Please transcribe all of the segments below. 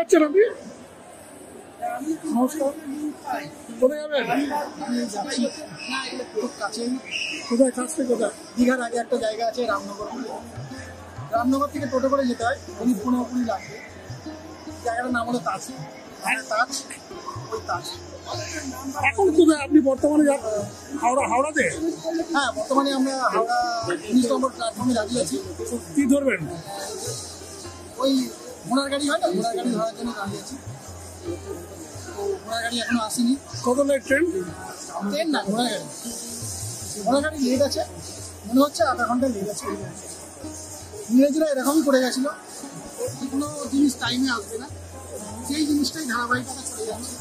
যাচ্ছেন আপনি? নমস্কার, কোথায় যাবেন? কোথায় কাছ থেকে কোথায়? দীঘার আগে একটা জায়গা আছে রামনগর বলে। রামনগর থেকে টোটো করে যেতে হয়, 15-20 লাগবে। জায়গাটার নাম হলো তাজ। তাজ, ওই তাজ। এখন কোথায় আপনি বর্তমানে? হাওড়াতে? হ্যাঁ, বর্তমানে আমরা হাওড়া 19 নম্বর প্ল্যাটফর্মে দাঁড়িয়ে আছি। কি ধরবেন? ওই ঘোড়ার গাড়ি হয় না, ঘোড়ার গাড়ি ধরার জন্য দাঁড়িয়ে আছি। তো ঘোড়ার গাড়ি এখনো আসেনি। কত লেট ট্রেন? ট্রেন না, ঘোড়ার গাড়ি। ঘোড়ার গাড়ি লেট আছে, মনে হচ্ছে আধা ঘন্টা লেট আছে। ইংরেজরা এরকমই করে গেছিল, কোনো জিনিস টাইমে আসবে না, সেই জিনিসটাই ধারাবাহিকতা চলে যাচ্ছে।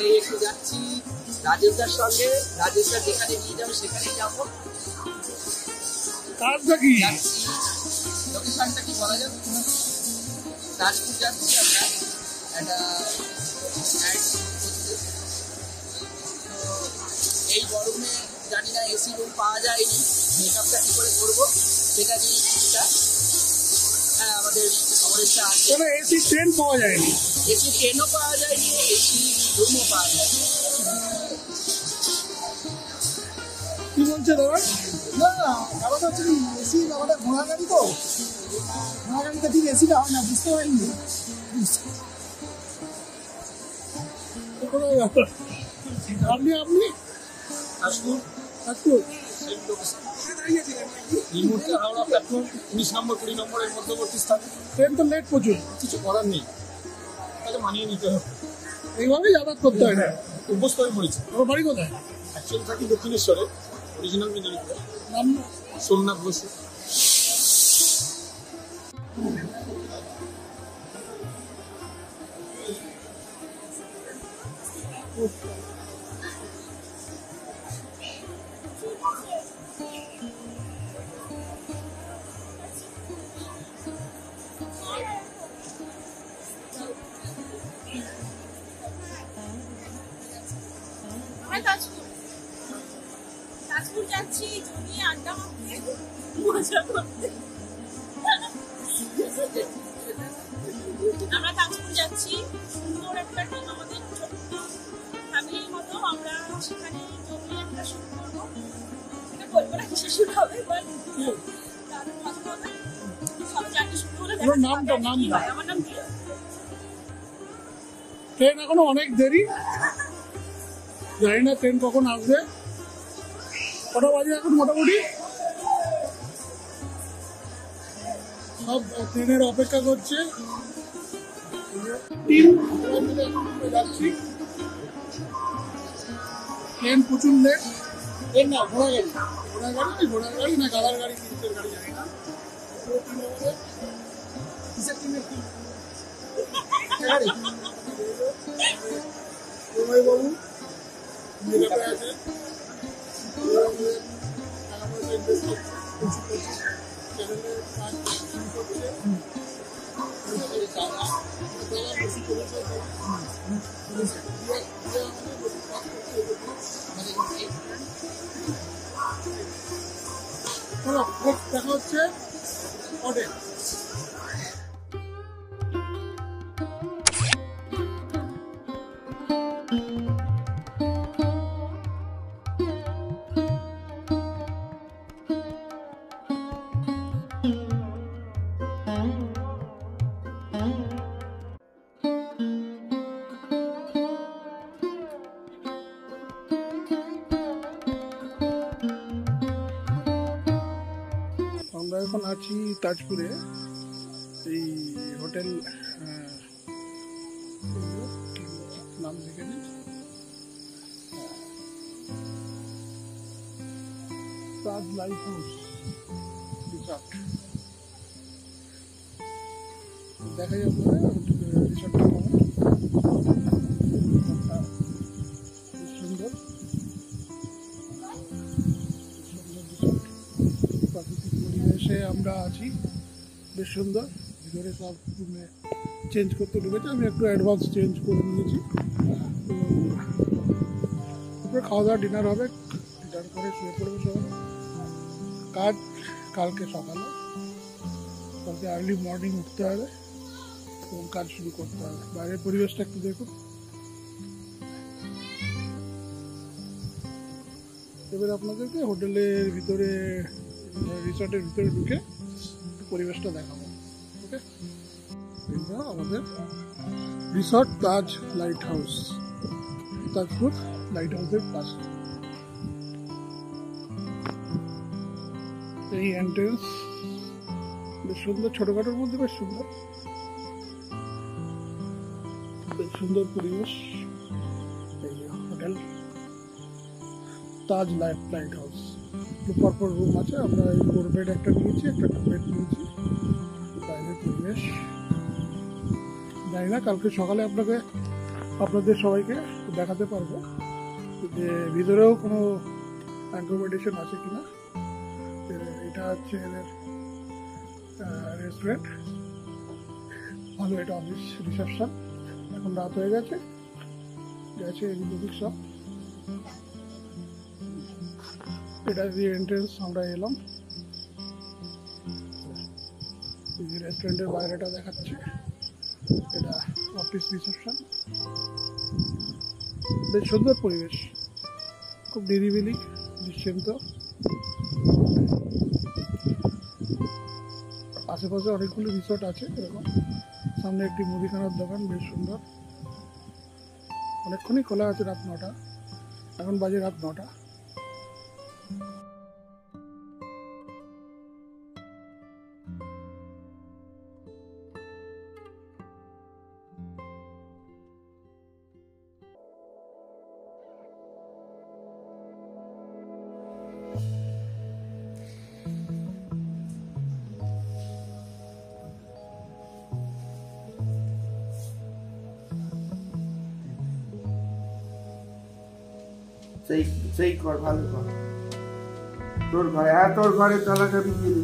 এই একটু যাচ্ছি রাজেশদার সঙ্গে, রাজেশদার যেখানে নিয়ে যাবে সেখানেই যাবো। কাজটা কি? যাচ্ছি, লোকেশনটা কি বলা যাবে? তাজপুর যাচ্ছি আমরা একটা এই গরমে জানি না এসি রুম পাওয়া যায়নি, মেকআপটা কি করে করবো সেটা নিয়ে কিছুটা আমাদের সমস্যা আছে। এসি ট্রেন পাওয়া যায়নি, এসি ট্রেনও পাওয়া যায়নি, এসি রুমও পাওয়া যায়নি। কি বলছে দাদা? না না, ব্যাপারটা হচ্ছে কি, এসি ব্যাপারটা ঘোড়া গাড়ি তো, ঘোড়া গাড়িতে ঠিক এসিটা হয় না, বুঝতে পারিনি। আপনি আপনি তাজপুর তাজপুর এই মুহূর্তে হাওড়া প্ল্যাটফর্ম 19 নম্বর 20 নম্বরের মধ্যবর্তী স্থানে। ট্রেন তো লেট প্রচুর, কিছু করার নেই, তাকে মানিয়ে নিতে হবে। এইভাবেই যাতায়াত করতে হয় না। অভ্যস্ত হয়ে পড়েছে। আমার বাড়ি কোথায়? অ্যাকচুয়ালি থাকি দক্ষিণেশ্বরে, অরিজিনাল মেদিনীপুরে। নাম? সোমনাথ বসু। তাজপুর যাচ্ছি জমিয়ে আড্ডা মারতে, মজা করতে। আমরা তাজপুর যাচ্ছি, সুন্দর একটা টিম, আমাদের ছোট্ট ফ্যামিলির মতো। আমরা সেখানে জমিয়ে একটা শুরু করবো, এটা বলবো না কিসে শুরু হবে, বাট দারুণ মজা হবে। সবাই জার্নি শুরু হলে নামটা? আমার নাম দিয়ে। ট্রেন এখনো অনেক দেরি, জানি না ট্রেন কখন আসবে। কটা বাজে এখন মোটামুটি? সব ট্রেনের অপেক্ষা করছে। যাচ্ছি, ট্রেন প্রচুর লেট। ট্রেন না, ঘোড়া গাড়ি। ঘোড়া গাড়ি না গাদার গাড়ি, তিনটের গাড়ি জানি না। বাবু মেকআপে আছে, দেখা হচ্ছে হোটেল। আমরা এখন আছি তাজপুরে, এই হোটেল নাম দেখে নিন, তাজ লাইট হাউস রিসর্ট। দেখা যাবে রিসর্টটা সুন্দর, প্রাকৃতিক পরিবেশে আমরা আছি, বেশ সুন্দর। ভিতরে সব রুমে চেঞ্জ করতে ঢুকেছে, আমি একটু অ্যাডভান্স চেঞ্জ করে নিয়েছি। তারপরে খাওয়া দাওয়া ডিনার হবে, ডিনার করে শুয়ে পড়বো সবাই। কাজ কালকে সকালে, কালকে আর্লি মর্নিং উঠতে হবে এবং কাজ শুরু করতে হবে। বাইরের পরিবেশটা একটু দেখুন। এবার আপনাদেরকে হোটেলের ভিতরে, রিসর্টের ভিতরে ঢুকে পরিবেশটা দেখাবো। ওকে, এটা আমাদের রিসর্ট তাজ লাইট হাউস, তাজপুর লাইট হাউসের পাশে। এই এন্ট্রেন্স বেশ সুন্দর, ছোটখাটোর মধ্যে বেশ সুন্দর, বেশ সুন্দর পরিবেশ। এই হোটেল তাজ লাইট হাউস, পরপর রুম আছে। আমরা এই 4 বেড একটা নিয়েছি, একটা 2 বেড নিয়েছি। বাইরের পরিবেশ জানি না, কালকে সকালে আপনাদের সবাইকে দেখাতে পারবো যে ভিতরেও কোনো অ্যাকোমোডেশন আছে কিনা। এটা হচ্ছে এদের রেস্টুরেন্ট, ভালো। এটা অফিস রিসেপশন। এখন রাত হয়ে গেছে এদিক সব। এটা দিয়ে এন্ট্রেন্স আমরা এলাম। রেস্টুরেন্টের বাইরেটা দেখাচ্ছে, এটা অফিস রিসেপশন। বেশ সুন্দর পরিবেশ, খুব নিরিবিলি, নিশ্চিন্ত। আশেপাশে অনেকগুলো রিসোর্ট আছে এরকম। সামনে একটি মুদিখানার দোকান, বেশ সুন্দর। অনেকক্ষণই খোলা আছে, রাত 9টা, এখন বাজে রাত 9টা। সেই কর, ভালো কর। তোর ঘরে, তোর ঘরে তালা চাবি দিবি,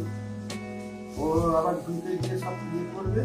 ও আবার ঢুকে গিয়ে সব ইয়ে করবে।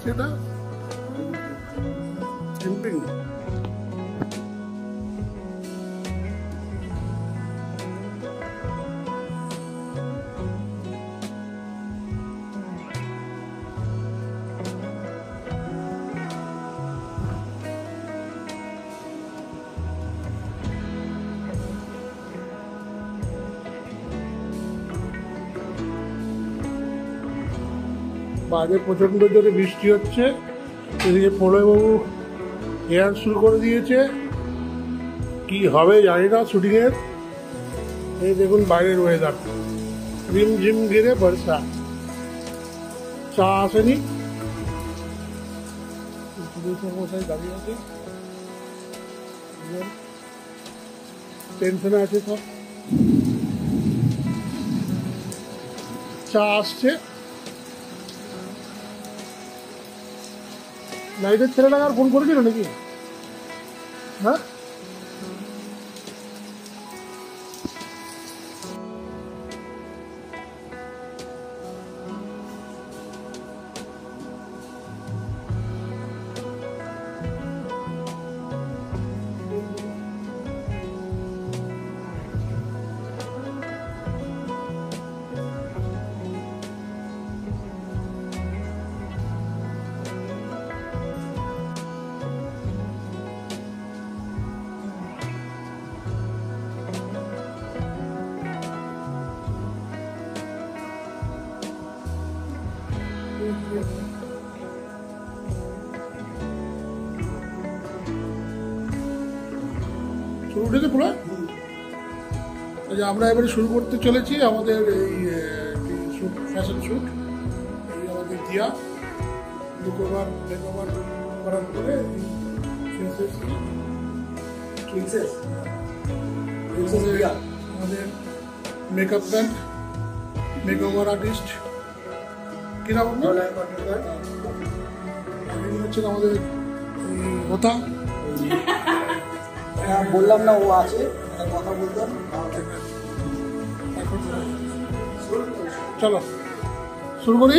সেটা ক্যাম্পিং। বাইরে প্রচন্ড জোরে বৃষ্টি হচ্ছে। এদিকে প্রলয়বাবু হেয়ার শুরু করে দিয়েছে, কি হবে জানি না শুটিংয়ের। এই দেখুন বাইরের ওয়েদার, রিমঝিম ঘিরে বর্ষা। চা আসেনি, কোথায় দাঁড়িয়ে আছে, টেনশনে আছে সব। চা আসছে। লাইটের ছেলেটাকে আর ফোন করেছিল নাকি? হ্যাঁ, উঠেছে পুরো? আচ্ছা, আমরা এবারে শুরু করতে চলেছি আমাদের এই ফ্যাশন শ্যুট। এই আমাদের দিয়া মেকওভার করার পরে আমাদের মেকআপ ম্যান, মেকওভার আর্টিস্ট, কিরকম হচ্ছে আমাদের কথা বললাম না, ও আছে কথা বলতাম। চলো শুরু করি।